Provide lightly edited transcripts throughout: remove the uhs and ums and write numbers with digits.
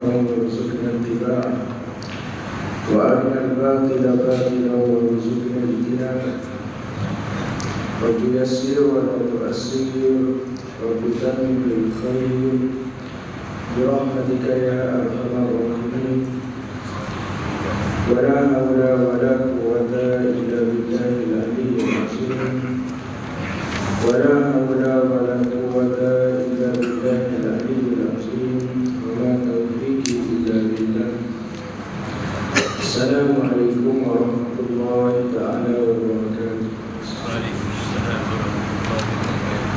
وارزقنا اتباعه وأرنا الباطل باطلا وارزقنا اجتنابه رب يسر ولا تؤسر رب تمم بالخير برحمتك يا أرحم الراحمين ولا حول ولا قوة إلا بالله العلي العظيم ولا حول ولا قوة إلا بالله العلي العظيم وما توفيقي إلا بالله. السلام عليكم ورحمة الله تعالى وبركاته. وعليكم السلام ورحمة الله وبركاته.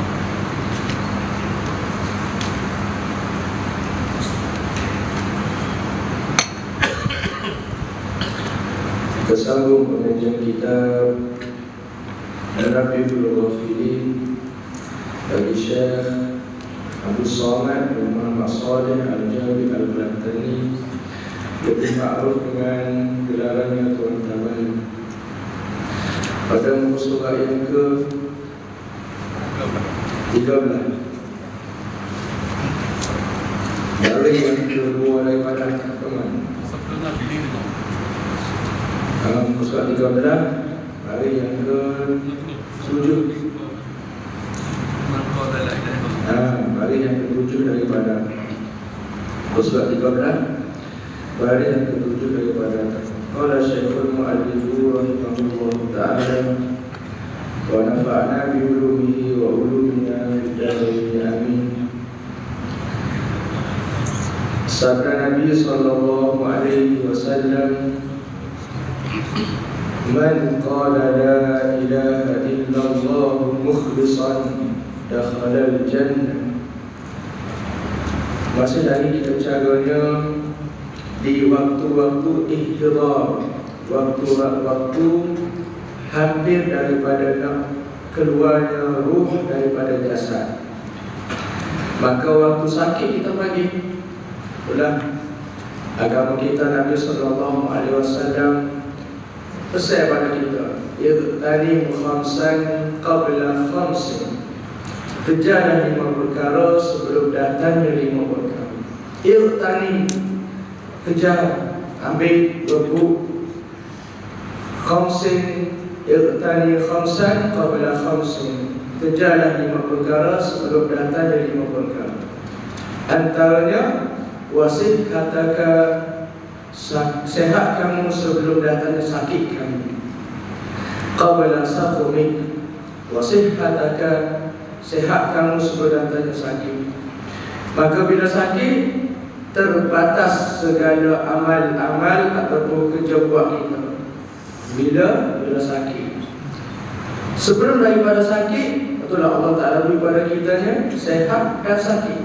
Kita sambung pengajian kitab Rabiul Ghafilin dari Syekh Abu Samad bin Muhammad Saleh Al-Jawi Al-Bantani, lebih ma'ruf dengan gelarannya Tuan Taman. Pada muka surat yang ke-13 dari yang kedua daripada teman. Dalam muka surat 13 dari yang ke-7, hari yang ke-7 daripada surat 13, hari yang ke-7 daripada qala Syekhul Mu'allifu rahimahullah ta'ala wa nafa'na bi ulumihi wa ulumina fid dharain amin. Sabda Nabi sallallahu alaihi wasallam, man qala la ilaha illallah mukhlishan dakhala al-jannah. Masih lagi kita bercakapnya di waktu-waktu ihtirar, waktu-waktu hampir daripada nak keluarnya ruh daripada jasad. Maka waktu sakit kita bagi ulang agama kita. Nabi sallallahu alaihi wasallam pesan pada kita, tadi khamsan qabla khamsin, kejarlah 5 perkara sebelum datangnya 5 perkara. Tadi kejar, ambil buku khamsin, tadi khamsan qabla khamsin, kejarlah 5 perkara sebelum datangnya 5 perkara. Antaranya wasihhataka, sehat kamu sebelum datangnya sakit kamu. Qabla saqmik, wasihhataka, sehat kamu sebelum datangnya sakit. Maka bila sakit, terbatas segala amal-amal ataupun kerja buat kita. Bila sakit. Sebelum daripada sakit, itulah Allah Ta'ala beri pada kitanya sehat dan sakit.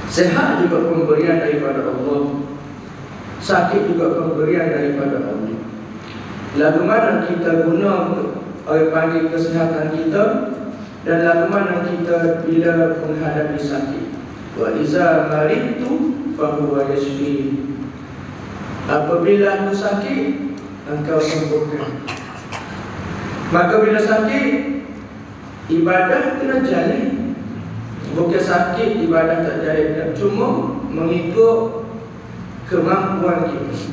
Sehat juga pemberian daripada Allah, sakit juga pemberian daripada Allah. Lagu mana kita guna oleh panggil kesehatan kita, dan lagu mana kita bila menghadapi sakit. Wa iza maridtu fahuwa yashfi, apabila aku sakit engkau sembuhkan. Maka bila sakit, ibadah kena jalan. Bukan sakit ibadah tak jalan, cuma mengikut kemampuan kita.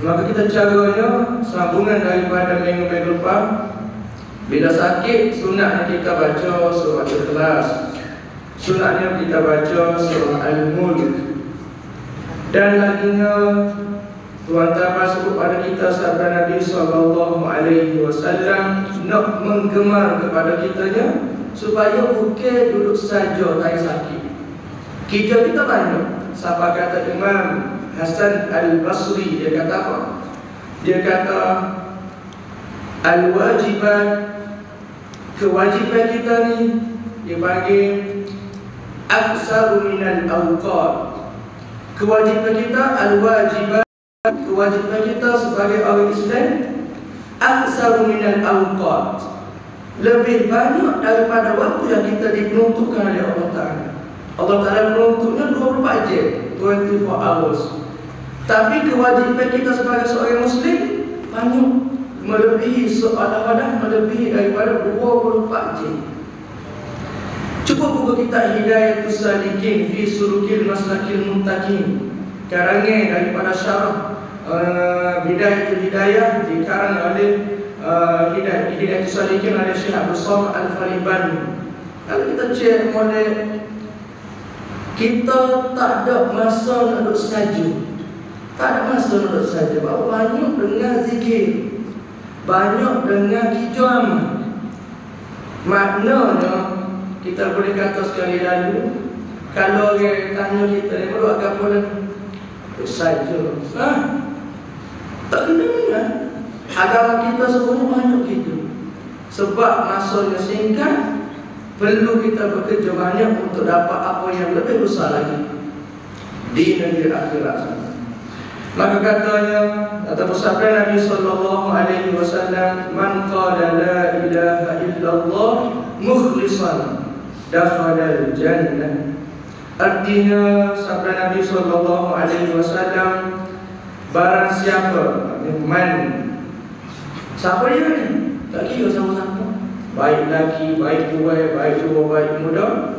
Maka kita caranya sambungan daripada minggu-minggu lepas. Bila sakit, sunatnya kita baca surah Ikhlas, sunatnya kita baca surah Al-Mulk. Dan laginya Tuan Taman sebut pada kita sabda Nabi sallallahu alaihi wasallam nak menggemar kepada kitanya supaya bukan duduk saja tak sakit. Kita banyak. Siapa kata Imam Hasan Al-Basri, dia kata apa? Dia kata al-wajibat, kewajiban kita ni dia panggil aksaru minal awqat. Kewajiban kita al-wajibat, kewajiban kita sebagai orang Islam aksaru minal awqat, lebih banyak daripada waktu yang kita diperuntukkan oleh Allah Ta'ala. Allah Ta'ala peruntuknya 24 jam, 24 hours. Tapi kewajiban kita sebagai seorang Muslim banyak, melebihi seolah-olah melebihi daripada 24 jam. Cuba buka kitab Hidayatus Salikin fi Sulukil Maslakil Muttaqin. karangan daripada syarah Bidayatul Hidayah dikarang oleh Hidayatul Salikin oleh Syekh Abdul Somad Al-Faribani. Kalau kita cek model, kita tak ada masa nak duduk saja. Tak ada masa nak duduk saja. Bahawa banyak dengar zikir, banyak dengar kijam. Maknanya kita boleh kata sekali lalu, kalau orang tanya kita ni buat apa dah? Saja. Tak kena dengar. Agama kita semuanya banyak gitu. Sebab masanya singkat, perlu kita bekerja banyak untuk dapat apa yang lebih besar lagi di negeri akhirat sana. Maka katanya, atau sabda Nabi sallallahu alaihi wasallam, man qala la ilaha illallah mukhlishan dakhala al-jannah. Artinya sabda Nabi sallallahu alaihi wasallam, barang siapa man, siapa dia ni? Tak kira siapa-siapa, baik lelaki, baik tua, baik muda.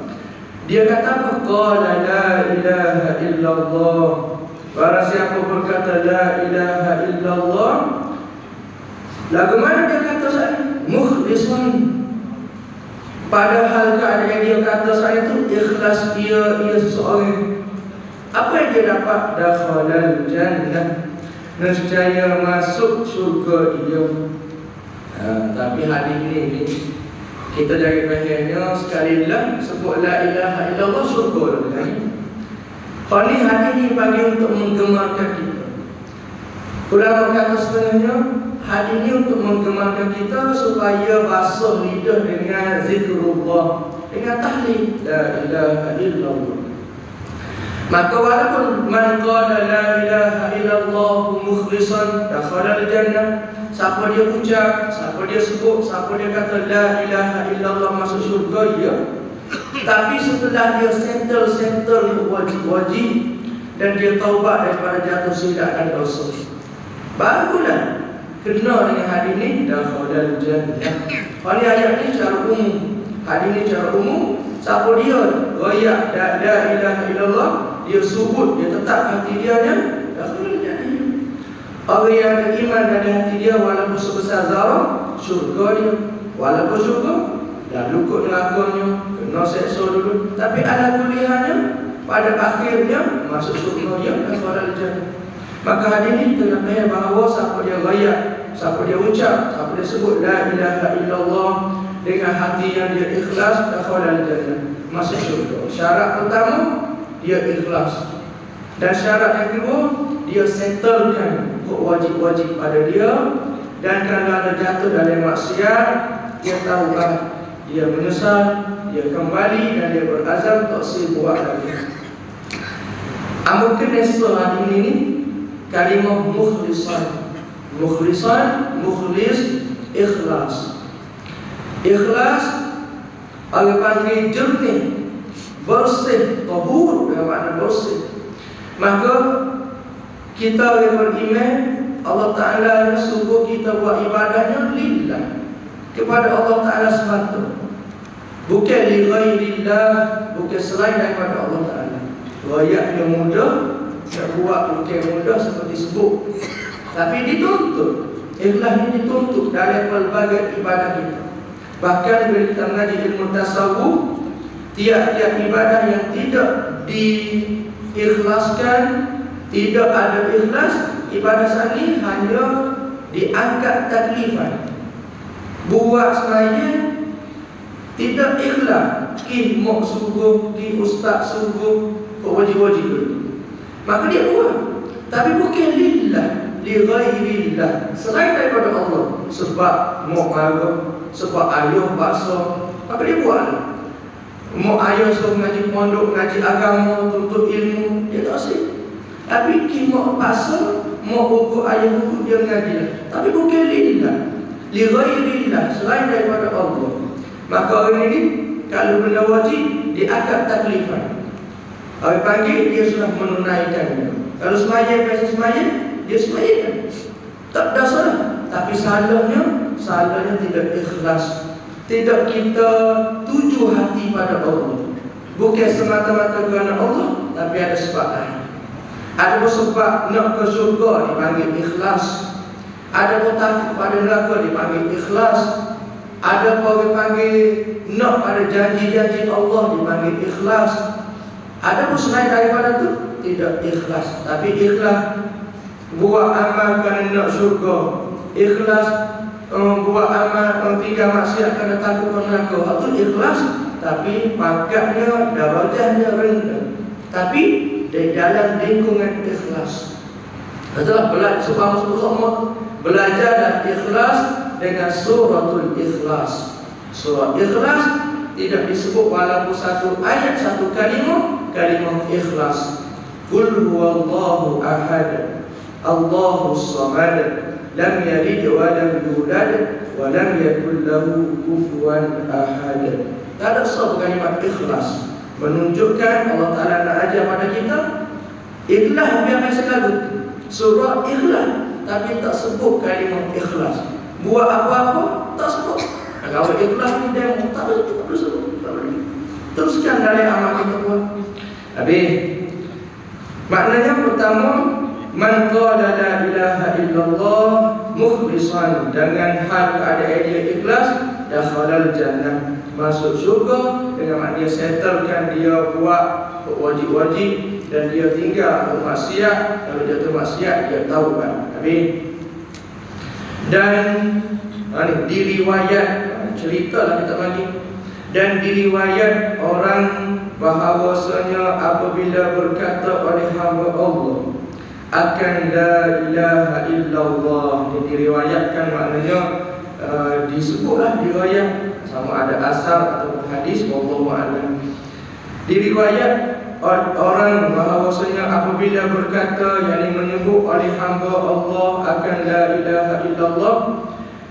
Dia kata apa? Qala la ilaha illallah. Barang siapa berkata la ilaha illallah, lagu mana dia kata saya? Mukhlishan. Padahal keadaan dia kata saya tu ikhlas, ia seseorang. Apa yang dia dapat? Dakhalal jannah, nescaya masuk syurga dia. Tapi hadis ni kita jangan fahamnya sekali lah sebut la ilaha illallah syurga dah. Kalau ni hadis ni bagi untuk menggemarkan kita. Ulama kata setengahnya hadis ni untuk menggemarkan kita supaya basuh lidah dengan zikrullah, dengan tahlil la ilaha illallah. Maka walaupun man qala la ilaha illallah mukhlishan dakhala al-jannah, siapa dia ucap, siapa dia sebut, siapa dia kata la ilaha illallah masuk syurga, ya. Tapi setelah dia settle wajib-wajib dan dia taubat daripada jatuh silap dan dosa, barulah kena dengan hadis ni dakhala al-jannah. Kalau ayat ni secara umum, hadis ni secara umum, siapa dia royak la ilaha illallah, dia sebut, dia tetap hati dia nya dakhala al-jannah. Orang yang ada iman dari hati dia walaupun sebesar zarah, syurga dia. Walaupun syurga, lalu kot nerakanya, kena seksa dulu. Tapi ala kuliahnya, pada akhirnya masuk syurga dia, dakhala al-jannah. Maka hadis ini kita nak faham bahawa siapa dia royak, siapa dia ucap, siapa dia sebut la ilaha illallah dengan hati yang dia ikhlas, dakhala al-jannah, masuk syurga. Syarat pertama, dia ikhlas. Dan syarat yang kedua, dia settlekan wajib-wajib pada dia. Dan kalau ada jatuh dalam maksiat, dia tahu dia menyesal, dia kembali dan dia berazam tak buat lagi. Ambil kenesa hari ini kalimah mukhlisan. Mukhlisan, mukhlis, ikhlas. Ikhlas orang panggil jernih, bersih, tahur dengan makna bersih. Maka kita yang beriman, Allah Ta'ala suruh kita buat ibadahnya lillah, kepada Allah Ta'ala semata, bukan li ghairillah, bukan selain daripada Allah Ta'ala. Royak yang mudah, nak buat bukan mudah seperti sebut, tapi dituntut. Ikhlas ini dituntut dalam pelbagai ibadah kita. Bahkan bila kita mengaji ilmu tasawuf, tiap-tiap ibadah yang tidak diikhlaskan, tidak ada ikhlas, ibadah ini hanya diangkat taklifan. Buat semaya tidak ikhlas, ki mok subuh, ki ustaz subuh, wajib-wajib dulu, maka dia buat, tapi bukan lillah, li ghairillah, selain daripada Allah. Sebab mok marah, sebab ayah bakso, maka dia buat. Mok ayah suruh mengaji pondok, mengaji agama, tuntut ilmu, dia tak asyik. Tapi mok bakso, mok buku ayah buku dia mengaji, tapi bukan lillah, li ghairillah, selain daripada Allah. Maka orang ini kalau benda wajib diangkat taklifan. Orang panggil, dia sudah menunaikannya. Kalau semaya, biasa semaya, dia semayakan, tak ada salah. Tapi salahnya tidak ikhlas. Tidak kita tuju hati pada Allah, bukan semata-mata kerana Allah, tapi ada sebab lain. Ada pun sebab nak ke syurga dipanggil ikhlas. Ada pun takut pada neraka dipanggil ikhlas. Ada pun orang panggil nak pada janji-janji Allah dipanggil ikhlas. Ada pun selain daripada itu tidak ikhlas. Tapi ikhlas buat amal kerana nak syurga, ikhlas buat amal tinggal maksiat kerana takut neraka, itu ikhlas. Tapi pangkatnya, darajahnya rendah, tapi di dalam lingkungan ikhlas. Itulah belajar sama-sama belajar dan ikhlas dengan suratul ikhlas. Surah ikhlas tidak disebut walaupun satu ayat, satu kalimah ikhlas. Qul huwallahu ahad, Allahus samad, lam yalid wa lam yulad wa lam yakul lahu kufuwan ahad. Tak ada satu kalimat ikhlas menunjukkan Allah Ta'ala nak ajar pada kita ikhlas. Biar selalu surah ikhlas tapi tak sebut kalimat ikhlas. Buat apa-apa tak sebut. Kalau ikhlas ni dia tak perlu sebut. Teruskan dari amal kita buat. Habis maknanya pertama, man qala la ilaha illallah mukhlishan, dengan hal keadaan dia ikhlas, dakhalal jannah, masuk syurga. Dengan makna dia settlekan, dia buat wajib-wajib dan dia tinggal maksiat. Kalau dia termaksiat dia tahu kan. Habis dan diriwayat, ceritalah kita bagi, dan diriwayat orang bahawasanya apabila berkata oleh hamba Allah akan la ilaha illallah, diriwayatkan maknanya disebutlah riwayat sama ada asar atau hadis, wallahu a'lam. Diriwayat orang bahawasanya apabila berkata, yakni menyebut oleh hamba Allah akan la ilaha illallah,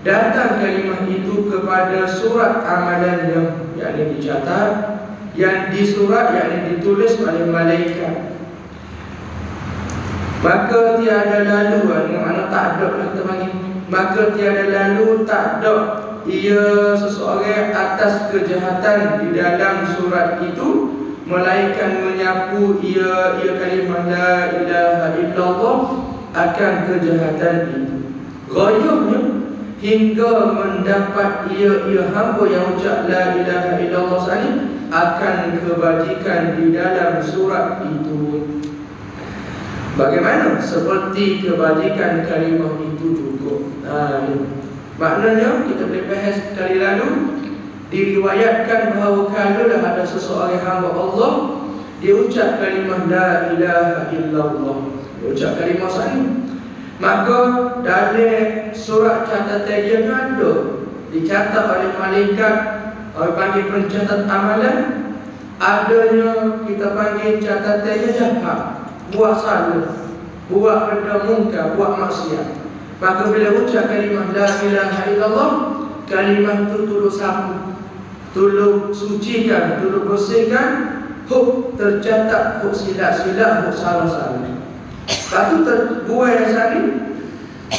datang kalimah itu kepada surat amalannya, yakni dicatat, yang disurat, yakni ditulis oleh malaikat. Maka tiada lalu, makna tak ada lah kita panggil. Maka tiada lalu, tak ada ia seseorang atas kejahatan di dalam surat itu, melainkan menyapu ia kalimah la ilaha illallah akan kejahatan itu. Gayahnya hingga mendapat ia hamba yang ucap la ilaha illallah sekali akan kebajikan di dalam surat itu. Bagaimana? Seperti kebajikan kalimah itu juga. Maknanya kita boleh bahas sekali lalu, diriwayatkan bahawa kalau dah ada seseorang hamba Allah, dia ucap kalimah la ilaha illallah, dia ucap kalimah sekali, maka dalam surat catatan dia ada dicatat oleh malaikat, orang panggil pencatat amalan, adanya kita panggil catatannya jahat, buat salah, buat benda mungkar, buat maksiat. Maka bila ucap kalimah la ilaha illallah, kalimah itu tolong sapu, tolong sucikan, tolong bersihkan huk tercatat, huk silap-silap, huk salah-salah. Lepas itu terbuai sekali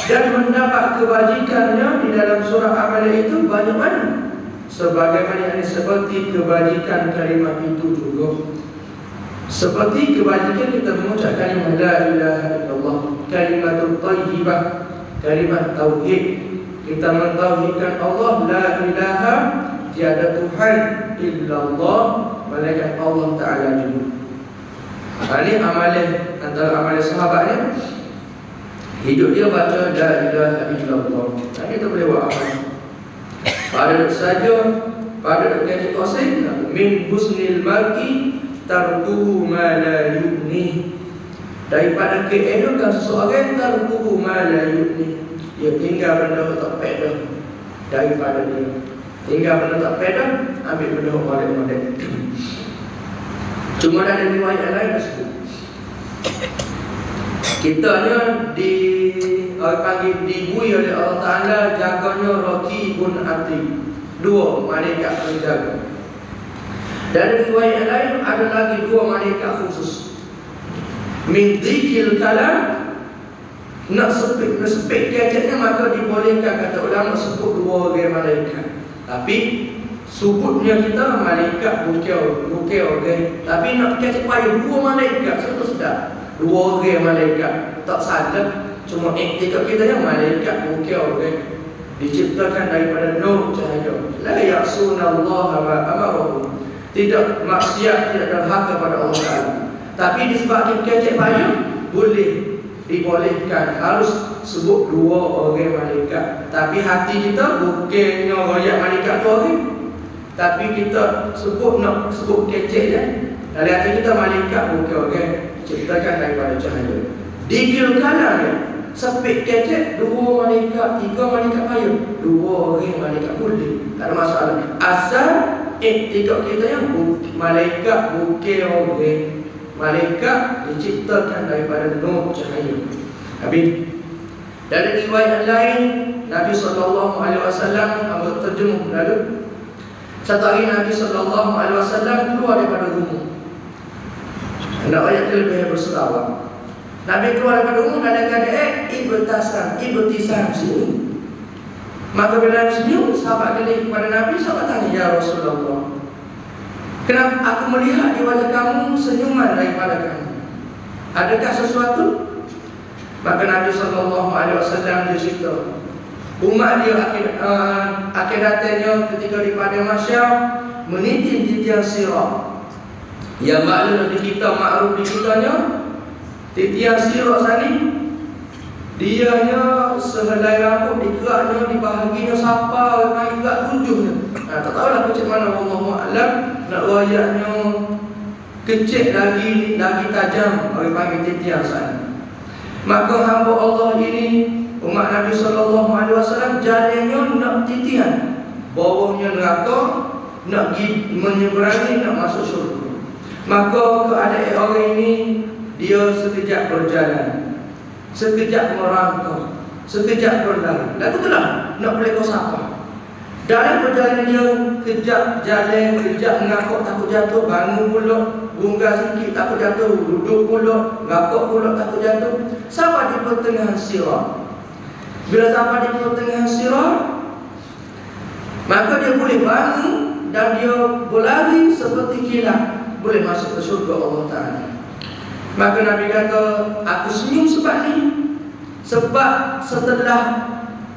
dan mendapat kebajikannya di dalam surah amalan itu banyak mana. Sebagaimana ini seperti kebajikan kalimah itu juga. Seperti kebajikan kita mengucap kalimah la ilaha illallah, kalimatul thayyibah, kalimat tauhid. Kita mentauhidkan Allah, la ilaha, tiada Tuhan illallah, malaikat Allah Ta'ala juga. Ini amalan, antara amalan sahabatnya, hidup dia baca la ilaha illallah. Kita boleh buat amalan. Pada saja, pada kaji qasid, min husnil mar'i tarkuhu ma la yu'nih. Daripada keedukan seseorang, tarkuhu ma la yu'nih, dia tinggal benda tak pedah daripada dia. Tinggal benda tak pedah, ambil benda molek-molek. Cuma ada riwayat lain tersebut. Kita panggil dibui oleh Allah Ta'ala, jaganya raqibun atid, dua malaikat penjaga. Dan riwayat lain ada lagi dua malaikat khusus. Min dzikil kalam, nak sepik gadgetnya, maka dibolehkan kata ulama sebut dua orang malaikat. Tapi sebutnya kita malaikat bukan orang. Tapi nak kata payah dua malaikat, sedap. dua orang malaikat. Tak salah. Cuma iktikad kita yang malaikat bukan orang. Diciptakan daripada nur cahaya. La ya'sunallaha ma amarahum. Tidak maksiat, tidak derhaka kepada Allah Taala. Tapi disebabkan kecek payung, boleh dibolehkan harus sebut dua orang malaikat. Tapi hati kita bukannya royak malaikat tu orang. Tapi kita sebut nak sebut kecek je. Dalam hati kita malaikat bukan orang, ciptakan daripada cahaya. Dikira kalam ya. Sepik kecek, dua malaikat, tiga malaikat payung, dua orang malaikat boleh. Tak ada masalah. Asal iktikad kita yang malaikat bukan orang. Malaikat diciptakan daripada nur cahaya. Habis. Dari riwayat lain, Nabi SAW terjemuh lalu. Satu hari Nabi SAW keluar daripada rumah. Hendak ayat lebih berselawat. Nabi keluar daripada rumah kadang-kadang ibtisam senyum. Maka bila Nabi senyum, sahabat gelih kepada Nabi, sahabat tanya, ya Rasulullah, kenapa aku melihat di wajah kamu senyuman daripada kamu? Adakah sesuatu? Maka Nabi SAW dia cerita, umat dia akhir datangnya ketika di padang mahsyar meniti titian sirat. Ya maklum di kita, makruf di kitanya, titian sirat sani dianya sehelai rambut dikeraknya, dibahaginya sampai naik ke ujungnya. Tak tahulah macam mana, wallahu a'lam. Nak rayaknya kecil lagi tajam, orang panggil titian sani. Maka hamba Allah ini, umat Nabi SAW, jalannya nak titian, bawahnya neraka, nak menyeberangi, nak masuk syurga. Maka keadaan orang ini, dia sekejap berjalan, sekejap merangkak, sekejap berlari. Dan itulah nak pelekor siapa. Dalam perjalanan dia, kejap jalan, kejap ngakak takut jatuh, bangun pula, bunggal sikit takut jatuh, duduk pula, ngakak pula takut jatuh. Sampai di pertengahan sirat. Bila sampai di pertengahan sirat, maka dia boleh bangun dan dia berlari seperti kilat, boleh masuk ke syurga Allah Ta'ala. Maka Nabi kata, aku senyum sebab ni, sebab setelah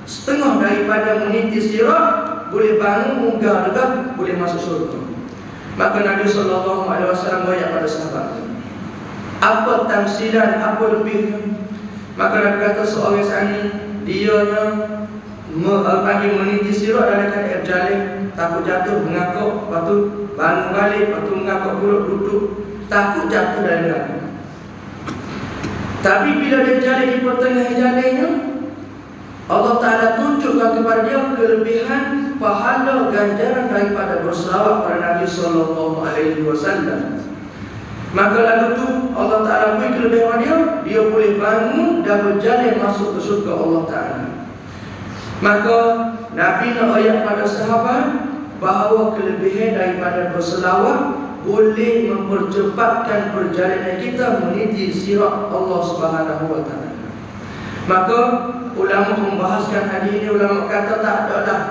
setengah daripada meniti sirat, boleh bangun, munggah dekat, boleh masuk syurga. Maka Nabi SAW banyak pada sahabat, apa tamsilan, apa lebihnya? Maka Nabi kata seorang sani, dia pagi meniti sirat dalam keadaan jalan, takut jatuh, mengakak, lepas tu bangun balik, lepas tu mengakak pula, duduk, takut jatuh dari neraka. Tapi bila dia jalan di pertengahan jalannya, Allah Ta'ala tunjukkan kepada dia kelebihan pahala ganjaran daripada berselawat pada Nabi SAW. Maka lalu tu Allah Ta'ala beri kelebihan dia boleh bangun dan berjalan masuk ke syurga Allah Ta'ala. Maka Nabi nak ayat pada sahabat bahawa kelebihan daripada berselawat boleh mempercepatkan perjalanan kita meniti sirat Allah Subhanahu Wa Ta'ala. Maka ulama membahaskan hadis ini, ulama kata tak ada dah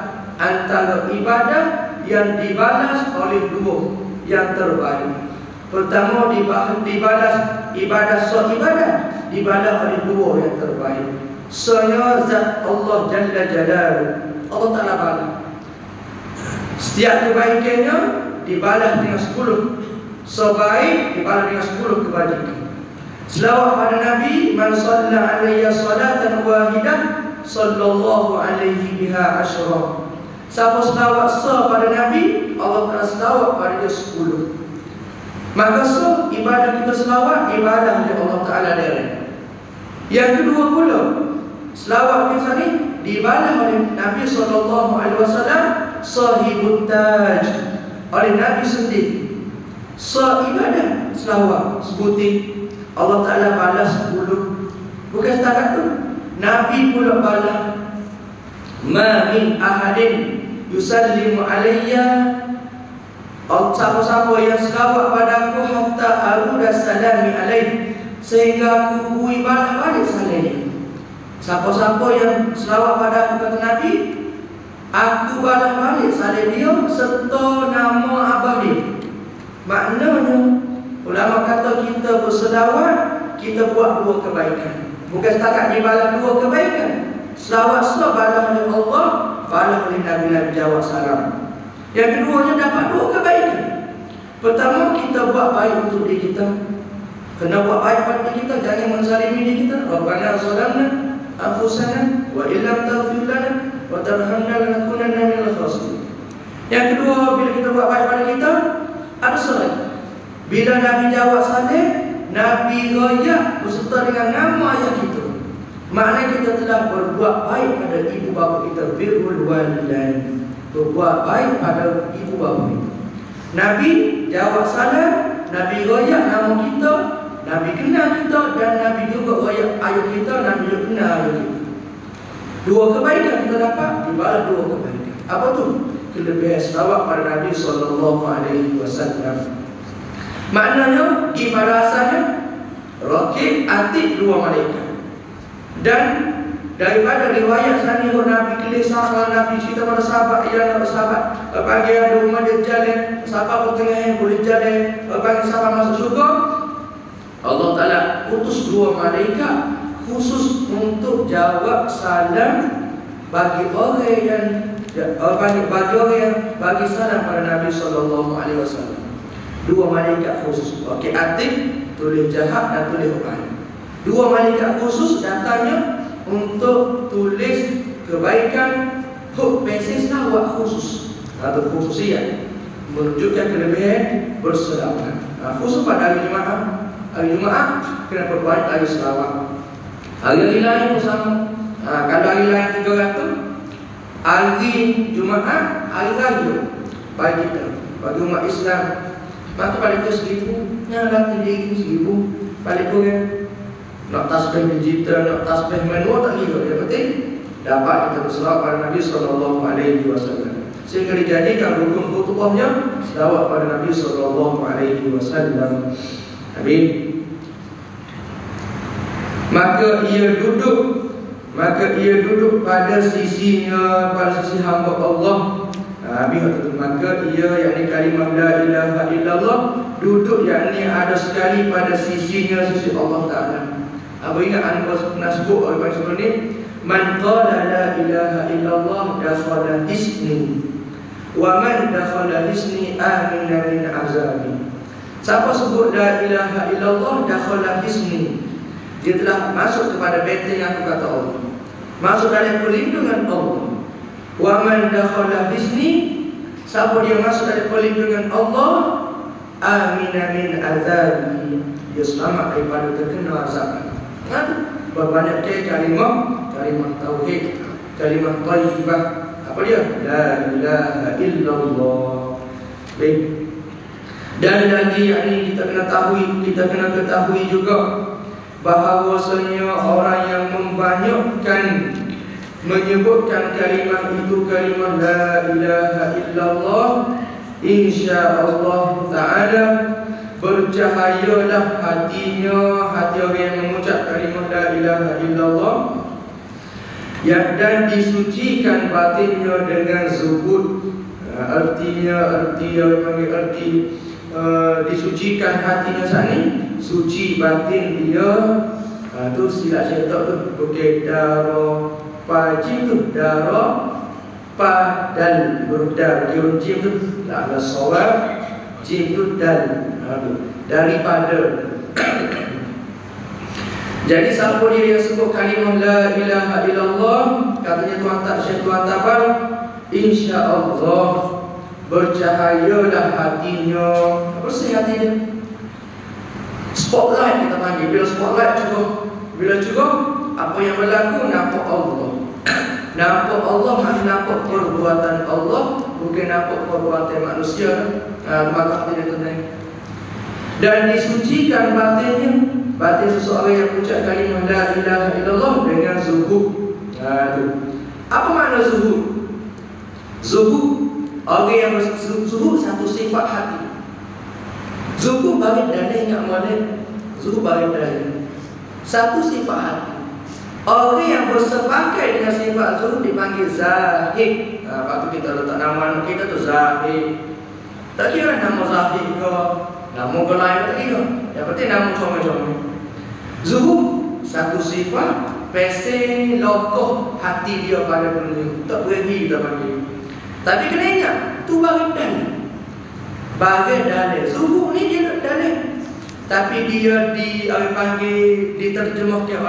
antara ibadah yang dibalas oleh dua yang terbaik. Pertama dibalas ibadah dibalas oleh dua yang terbaik. Saya zat Allah Jalla Jalaluhu, Allah Ta'ala balas. Setiap kebaikannya dibalas dengan 10. Sebaik dibalas dengan 10 kebajikan. Selawat pada Nabi, man shalla alayya salatan wahidah sallallahu alaihi biha asyra. Siapa selawat pada Nabi, Allah Ta'ala selawat pada dia 10. Maka ibadah kita selawat, ibadah oleh Allah Ta'ala dia. Yang kedua pula, selawat kita ni dibalas oleh Nabi SAW, sahibut taj, oleh Nabi sendiri. Ibadah selawat sebutin Allah Ta'ala balas 10. Bukan setakat tu, Nabi pula balas, ma min ahadin yusallimu alayya, siapa-siapa yang selawat pada aku hatta aruda salami alaih, sehingga aku bui balas balik salamnya. Siapa-siapa yang selawat pada aku, kata Nabi, aku balas balik salam dia serta nama abah dia. Maknanya ulama kata kita berselawat, kita buat 2 kebaikan. Bukan setakat dibalas 2 kebaikan. Selawat semua balas oleh Allah, balas oleh Nabi-Nabi jawab salam. Yang keduanya dapat 2 kebaikan. Pertama, kita buat baik untuk diri kita. Kena buat baik pada diri kita, jangan menzalimi diri kita. Rabbana zalamna anfusana wa illam taghfir lana wa tarhamna lanakunanna minal khasirin. Yang kedua, bila kita buat baik pada kita, ada salat. Bila Nabi jawab saleh, Nabi royak beserta dengan nama ayah kita. Maknanya kita telah berbuat baik pada ibu bapa kita, birrul walidain. Berbuat baik pada ibu bapa kita. Nabi jawab salam, Nabi royak nama kita, Nabi kenal kita, dan Nabi juga royak ayah kita, Nabi juga kenal ayah kita. 2 kebaikan kita dapat, dibalas 2 kebaikan. Apa tu? Kelebihan selawat pada Nabi SAW. Maknanya, pada asalnya Rakib atik 2 malaikat. Dan daripada riwayat Sahih Nabi kisah Nabi cerita pada sahabat, ia nak sahabat pagi ada rumah dia jalan, sahabat bertengah boleh jalan, pagi sahabat masuk surga. Allah Taala utus 2 malaikat khusus untuk jawab salam bagi orang yang bagi salam pada Nabi SAW. 2 malaikat khusus. Okey, atik tulis jahat dan tulis baik. 2 malaikat khusus datanya untuk tulis kebaikan, huk mesej lawak khusus atau khususiyat, menunjukkan kelebihan berselawat. Khusus pada hari Jumaat. Hari Jumaat kena perbuat hari selawat. Hari lain pun sama. Kalau hari lain 300, hari Jumaat hari raya bagi kita, bagi umat Islam. Maka balik ke 1000, nyala diri 1000, balik ke nak tasbih digital, nak tasbih manual tak kira. Yang penting dapat kita berselawat pada Nabi SAW. Sehingga dijadikan rukun khutbahnya selawat pada Nabi SAW. Amin. Maka ia duduk pada sisinya, pada sisi hamba Allah. Maka ia, yakni kalimah la ilaha illallah, duduk yakni ada sekali pada sisinya, sisi Allah Ta'ala. Apa ingat anda pernah sebut oleh sebelum ni, man qala la ilaha illallah dakhala hisni wa man dakhala hisni amina min azabi. Siapa sebut la ilaha illallah dakhala hisni, dia telah masuk kepada benteng aku kata Allah, masuk dalam perlindungan Allah. Wa man dakhala hisni, siapa dia masuk dalam perlindungan Allah, amina min azabi, dia selamat daripada terkena azab. Berbanyak kalimah tauhid, kalimah thayyibah. Apa dia? La ilaha illallah. Baik. Dan lagi yakni kita kena ketahui juga bahawasanya orang yang membanyakkan menyebutkan kalimah itu, kalimah la ilaha illallah, insya-Allah Ta'ala bercahayalah hatinya, hati orang yang mengucap kalimah la ilaha illallah, dan disucikan batinnya dengan zuhud. Artinya disucikan hatinya sani, suci batin dia. Tu sila cetak tu. Okey, daro paji tu, daro padal berdal jim tu la sawab, jim tu dal daripada. Jadi siapa dia yang sebut kalimah la ilaha illallah, katanya Tuan Tabal, insya-Allah bercahayalah hatinya. Bersih hati dia. Spotlight kita panggil. Bila spotlight bila cukup, apa yang berlaku, nampak Allah. Nampak Allah, maksud nampak perbuatan Allah, bukan nampak perbuatan manusia. Maka tidak tenang. Dan disucikan batinnya, batin seseorang yang ucap kalimah la ilaha illallah dengan zuhud. Apa makna zuhud? Zuhud, orang yang zuhud satu sifat hati. Zuhud bagi dana ingat mana? Zuhud bagi dana satu sifat hati. Orang yang bersepakat dengan sifat zuhud dipanggil zahid. Waktu kita letak nama kita tu zahid. Tak kira nama zahid ke, nama lain tak kira. Yang penting nama comel-comel. Zuhud satu sifat pesen lokoh hati dia pada dunia, tak berhenti kita panggil. Tapi kena ingat, tu bagi dalil. Bagi dalil. Zuhud ni dia tak dalil. Tapi dia diterjemahkan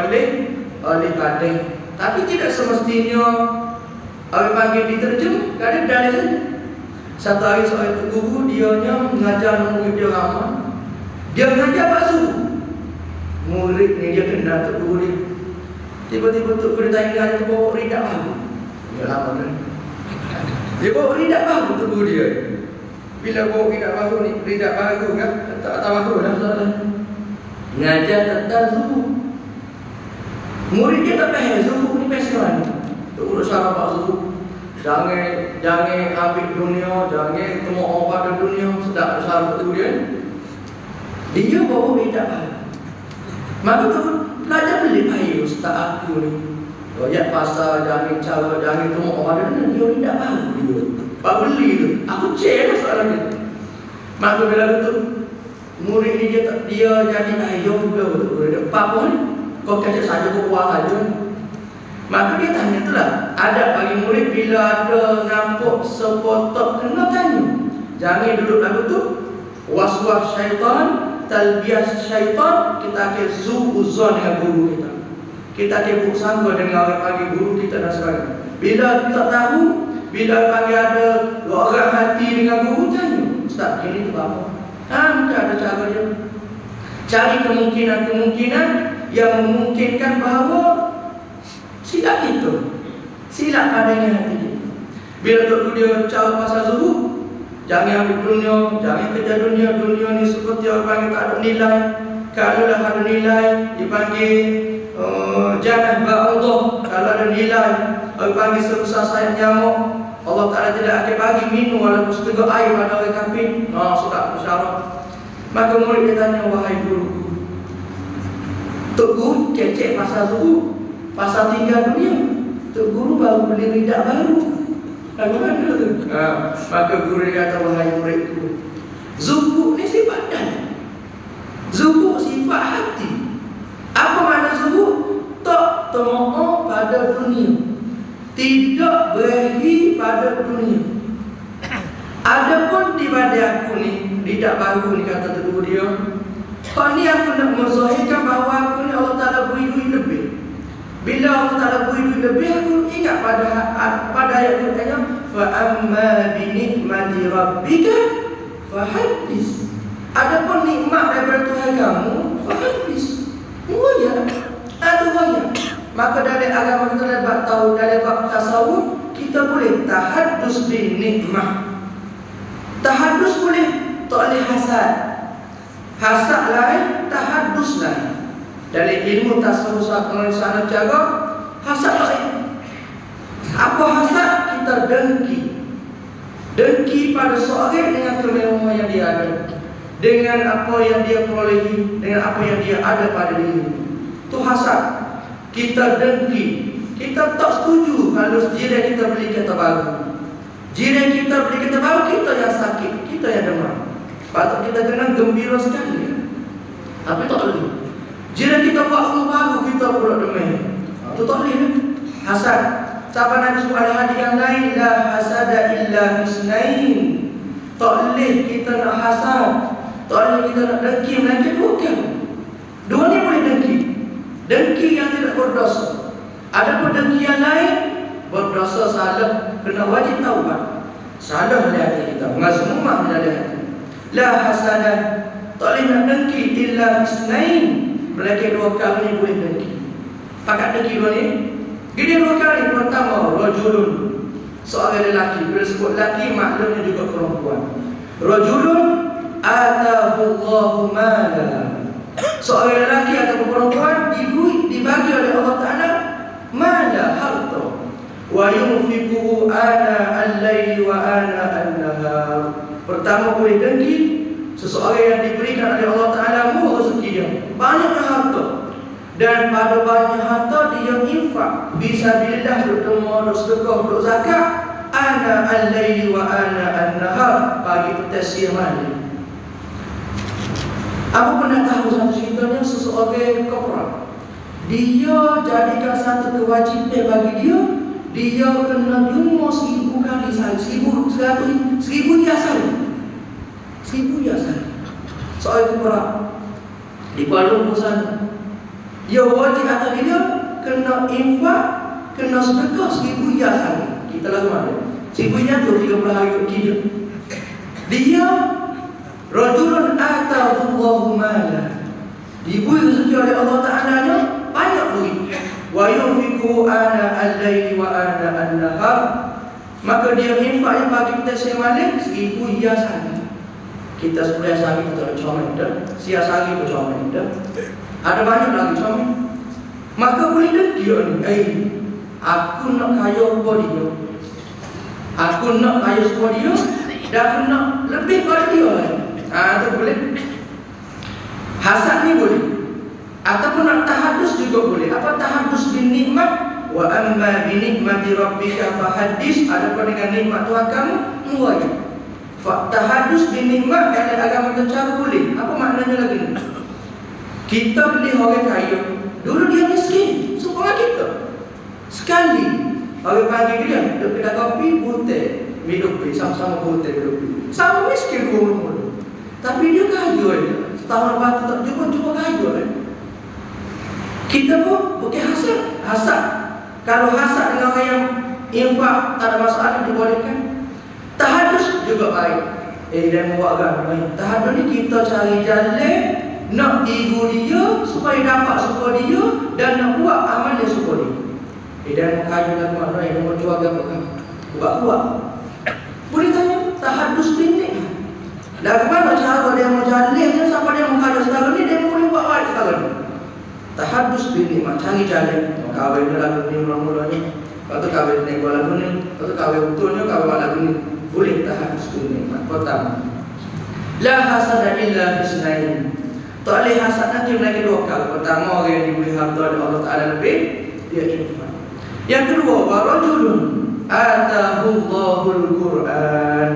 oleh dalil. Tapi tidak semestinya orang panggil diterjem, kadang dalil saja. Satu hari seorang guru, dia mengajar murid dia ramai. Dia mengajar Pak Zuhud. Murid ni dia kenal Tok Guru dia. Tiba-tiba Tok Guru tanya dia bawa ridak baru. Dia lama kan. Dia bawa ridak baru Tok Guru dia. Bila bawa ridak baru ni, ridak baru kan? Tak tahu dah soalan. Mengajar tentang Zuhud. Murid dia tak faham Zuhud ni pasal mana. Tok Guru sahabat Pak Zuhud. Jangan ambil dunia, jangan temu orang pada dunia. Sedap sahabat Tok Guru dia. Dia bawa ridak baru. Maka tu belajar beli air ustaz aku ni. Banyak pasal jangan cara, jangan tengok orang ada dia tidak tahu dia. Pak beli tu. Aku cek masalah dia. Maka bila tu murid ni dia jadi ayah juga betul. Apa ni? Kau kacau saja kau buat saja. Maka dia tanya tu lah. Ada bagi murid bila ada nampak sepotok kena tanya. Jangan duduk lagu tu. Was-was syaitan, talbias syaitan, kita akan suuzon dengan guru kita. Kita akan bersangka dengan orang panggil guru kita dan sebagainya. Bila kita tahu, bila panggil ada orang hati dengan guru, tanya, Ustaz, ini tu apa? Mungkin ada cara dia. Cari kemungkinan-kemungkinan yang memungkinkan bahawa silap itu. Silap adanya hati dia. Bila Tok dia cara pasal Zuhud, jangan ambil dunia, jangan kejar dunia. Dunia ni seperti orang panggil tak ada nilai. Kalau dah ada nilai, dipanggil janah ba'allah. Kalau ada nilai, orang panggil sebesar sayap nyamuk, Allah Ta'ala tidak akan bagi minum walaupun setengah air pada orang kafir. Sudah bersyarat. Maka murid dia tanya, wahai guru, Tok Guru cek pasal Zuhud, pasal tinggal dunia. Tok Guru baru beli ridak baru. Bagaimana tu? Maka guru dia kata, wahai muridku, zuhud ni sifat dan zuhud sifat hati. Apa makna zuhud? Tak temoh pada dunia, tidak berakhir pada dunia. Adapun di badan aku ni, lidah baru ni kata Tok Guru dia, kau ni aku nak menzahirkan bahawa aku ni Allah Ta'ala beri duit lebih. Bila Allah Ta'ala beri duit lebih, aku ingat pada ayat Quran yang fa amma bi ni'mati rabbika fahaddis. Adapun nikmat daripada Tuhan kamu, fahaddis. Muaya. Maka dari agama kita dapat tahu, dari bab tasawuf, kita boleh tahaddus bi nikmah. Tahaddus boleh, tak boleh hasad. Hasad lain, tahaddus lain. Dari ilmu tasawuf sana cara hasad lain. Apa hasad? Kita dengki pada seorang dengan kemewahan yang dia ada, dengan apa yang dia perolehi, dengan apa yang dia ada pada diri. Itu hasad. Kita dengki. Kita tak setuju kalau jiran kita beli kereta baru. Jiran kita beli kereta baru, kita yang sakit, kita yang demam. Patut kita kena gembira sekali. Tapi tak boleh. Jiran kita buat rumah baru, kita pula demam. Itu tak boleh. Hasad. Sahabat Nabi SAW hadis yang lain, la hasada illa fisnain. Tak boleh kita nak hasad, tak boleh kita nak dengki, melainkan bukan. Dua ni boleh dengki. Dengki yang tidak berdosa. Adapun dengki yang lain, berdosa, salah, kena wajib taubat. Salah dari hati kita, mazmumah dari hati. La hasada, tak boleh nak dengki illa fisnain, melainkan dua kali ni boleh dengki. Pakat dengki dua ni. Dia dua kali. Pertama, rajulun, seorang lelaki. Bila sebut lelaki, maklumnya juga perempuan. Rajulun atahu Allahu mala. Seorang lelaki atau perempuan dibagi oleh Allah Ta'ala mala, harta. Wa yunfiquhu ana al-laili wa ana an-nahar. Pertama boleh dengki seseorang yang diberikan oleh Allah Ta'ala murah rezeki dia, banyaknya harta. Dan pada banyak harta dia infak fisabilillah, bertemu, bersedekah, berzakat. Ana al-laili wa ana an-nahar, pagi petang siang malam. Aku pernah tahu satu ceritanya seseorang korporat. Dia jadikan satu kewajipan bagi dia, dia kena jumpa 1000 kali sehari, 1000 dia sehari. 1000 dia sehari. Soal korporat di Kuala Lumpur sana. Dia wajib atas dia kena infak, kena sedekah 1000 dia sehari. Kita lagu mana? 1000 dia tu 30 hari kerja. Dia rajulun atahu Allahu mala, diberi rezeki oleh Allah Ta'ala nya banyak duit. Wa yunfiqu ana al-laili wa ana an-nahar, maka dia infak pagi kita siang malam 1000 dia sehari. Kita 10 sehari kita comel dah, siang sehari pun comel dah. Ada banyak lagi comel. Maka boleh dia ni, aku nak kaya apa dia, aku nak kaya apa dia, dan aku nak lebih pada dia. Itu boleh. Hasad ni boleh. Ataupun nak tahadus juga boleh. Apa tahadus bin nikmat? Wa amma bi nikmati rabbika fahaddis. Adapun dengan nikmat Tuhan kamu, muayah. Tahadus bin nikmat dalam agama kita cara boleh. Apa maknanya lagi ni? Kita beli orang kaya, dulu dia miskin, supaya kita. Sekali orang panggil dia, dia kedai kopi, putih, minum kopi, sama-sama putih, minum kopi. Sama miskin rumah. Tapi dia kaya. Setahun lepas tu tak jumpa kaya. Kita pun bukan hasad. Kalau hasad dengan orang yang infak, tak ada masalah, dibolehkan. Tahadus juga baik. Dan buat agama baik. Tahadus ni kita cari jalan nak tiru dia supaya dapat suka dia, dan nak buat amal yang suka dia. Dan kaya dan makna yang menjual agama buat. Boleh tanya tahadus ini. Dan mana cara dia mau jalannya sampai dia mau kaya sekarang ni, dia boleh buat baik sekarang ni. Tahadus bin nikmat, cari jalan. Kawin lagu ni mula-mulanya, lepas tu kawin ni buat lagu ni, lepas tu kawin betulnya kawin buat lagu ni. Boleh tahadus bin nikmat. Pertama, la hasada illa fisnain. Tak boleh hasad nanti lagi dua kali. Pertama, orang yang diberi harta oleh Allah Ta'ala lebih, dia infak. Yang kedua, wa rajulun atahu Allahul Quran.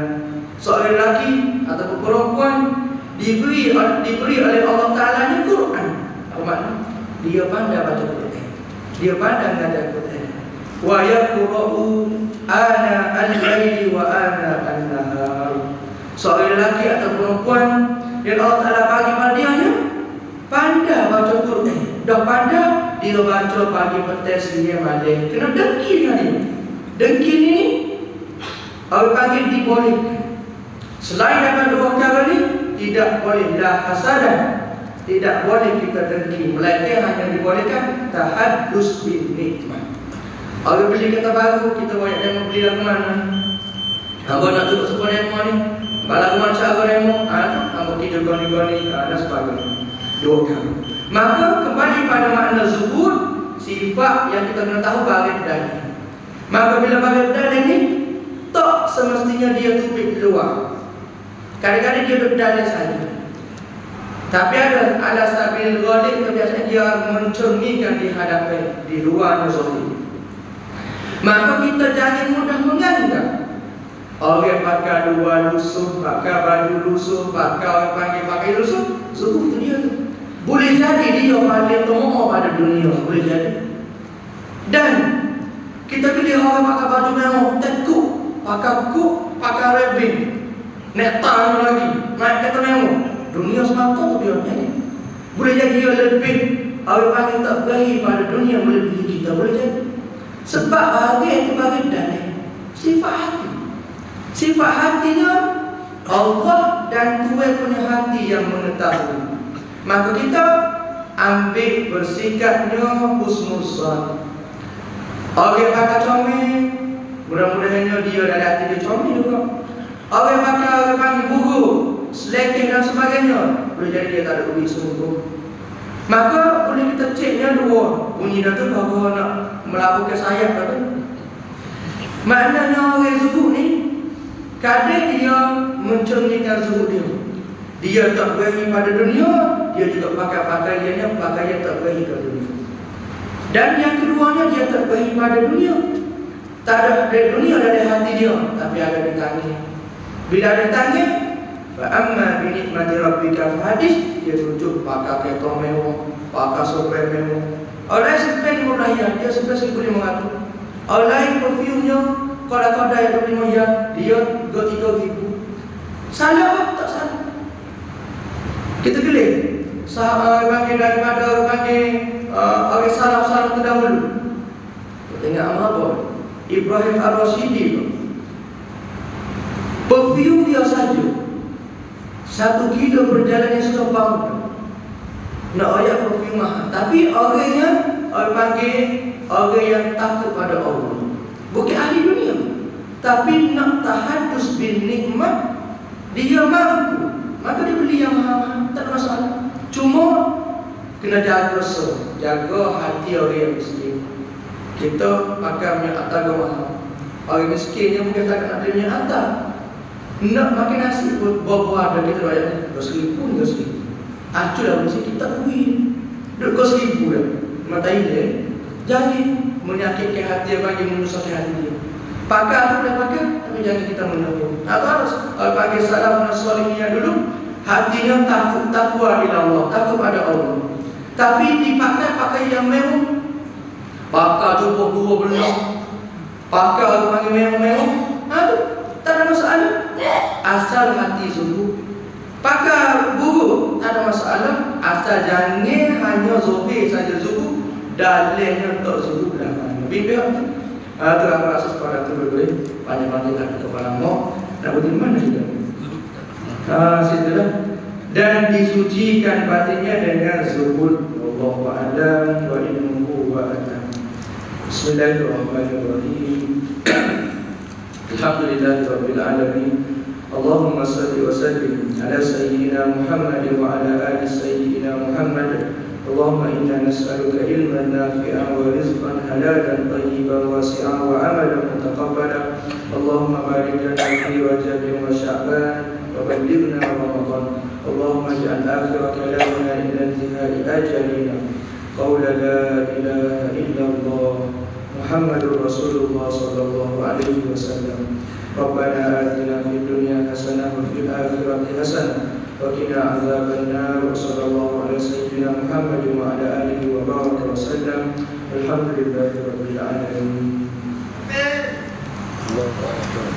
Seorang lelaki atau perempuan diberi oleh Allah Ta'ala ni Quran. Apa makna? Dia pandai baca Quran, dia pandai mengajar Quran. Wa yaqra'u ana al-laili wa ana an-nahar. Seorang lelaki atau perempuan yang Allah Ta'ala bagi pada dia pandai baca Quran. Dah pandai, dia baca pagi, petang, siang, malam. Kena dengki dengan dia. Dengki ni orang panggil dibolehkan. Selain daripada dua perkara ni, tidak boleh dah hasadan, tidak boleh kita dengki, melainkan hanya dibolehkan tahadus bin nikmat. Orang beli kereta baru, kita banyak demo beli lagu mana? Hamba nak duduk sebuah demo ni, balagu mana cara demo, hamba tidur goni-goni, dan sebagainya. Dua kali. Maka kembali pada makna zuhud, sifat yang kita kena tahu bahagian dalil. Maka bila bahagian dalil ni, tak semestinya dia tupik di luar. Kadang-kadang dia duduk dalil saja. Tapi ada ala sabil ghalib, biasanya dia mencerminkan di hadapan, di luar zahir. Maka kita jangan mudah menganggap orang pakai dua lusuh, pakai baju lusuh, pakai orang pakai lusuh, suruh tu dia tu. Boleh jadi dia paling tomoh pada dunia, boleh jadi. Dan kita pilih orang pakai baju mewah, tekuk, pakai kuk, pakai rebing, nektar lagi, naik kereta mewah. Dunia semata tu dia ni. Boleh jadi dia lebih, orang paling tak berakhir pada dunia melebihi kita, boleh jadi. Sebab bahagia itu bahagia dalil sifat hati. Sifat hatinya Allah dan Tuhan punya hati yang mengetahui. Maka kita ambil bersikapnya husnuzan. Orang pakai comel, mudah-mudahannya dia dari hati dia comel juga. Orang pakai orang panggil buruk, selekeh dan sebagainya, boleh jadi dia tak ada duit sungguh. Maka boleh kita ceknya dua. Bunyi dah tu bahawa nak melabuhkan sayap tu. Maknanya orang zuhud ni, kadang dia mencerminkan zuhud dia. Dia tak berakhir pada dunia, dia juga pakai pakaiannya, pakaian tak berakhir pada dunia. Dan yang keduanya, dia tak berakhir pada dunia. Tak ada dari dunia, dari hati dia, tapi ada di tangan. Bila ada di tangan, Fa amma bi nikmati rabbika fahadis, dia tunjuk pakai keto mewah, pakai sope mewah. Orang sampai murahnya, dia sampai 1.500. Orang perfume-nya kada-kada yang 25 jam, dia 3.000. Salah tak salah. Kita gelap. Sahabat bagi daripada bagi orang salaf-salaf terdahulu. Kita ingat apa? Ibrahim Ar-Rasyidi. Perfume dia saja 1 kilo berjalannya sudah bangun. Nak ayat perfume mahal. Tapi orangnya orang panggil orang yang takut pada Allah. Bukan ahli dunia. Tapi nak tahadus bin nikmat, dia mampu. Maka dia beli yang mahal-mahal, tak ada masalah. Cuma kena jaga so, jaga hati orang yang miskin. Kita pakai minyak atar mahal. Orang miskin yang mungkin tak ada minyak atar. Nak makan nasi pun buah-buah ada kita bayar 2.000 pun 2.000. Acu dah mesti kita win. Duk 2.000 dah. Mata ini jangan menyakitkan hati bagi menusahkan hati dia. Pakai atau tidak pakai, tapi jangan kita menabur. Atau harus pakai salaf nasolihnya dulu. Hatinya takwa ila Allah, takut pada Allah. Tapi dipakai yang mewah. Pakai cukup 2 belas. Pakai atau pakai mewah-mewah. Aduh, tak ada masalah. Asal hati sungguh. Pakai buruk, tak ada masalah. Asal jangan hanya zuhir saja zuhur. Dalilnya tak zuhur belakang. Bimbing. Itu aku rasa sekolah itu berdua. Panjang-panjang tak kepala mau. Nak pergi mana juga? Situlah. Dan disucikan batinnya dengan zuhud. Wallahu a'lam wa innahu wa a'lam. Bismillahirrahmanirrahim. Alhamdulillahirabbil alamin. Allahumma salli wa sallim ala sayyidina Muhammad wa ala ali sayyidina Muhammad. Allahumma inna nas'aluka ilman nafi'an wa rizqan halalan tayyiban wasi'an wa amalan mutaqabbala. Allahumma barik lana fi Rajab wa Sya'ban wa ballighna Ramadan. Allahumma ij'al akhir kalamina ila intihai ajalina qawla la ilaha illallah Muhammadur Rasulullah sallallahu alaihi wasallam. Rabbana atina fid dunya hasanah wa fil akhirati hasanah wa qina adzabannar. Sallallahu ala sayyidina Muhammad wa ala alihi wa baraka wa sallam. Alhamdulillahirabbil alamin. Allahu akbar.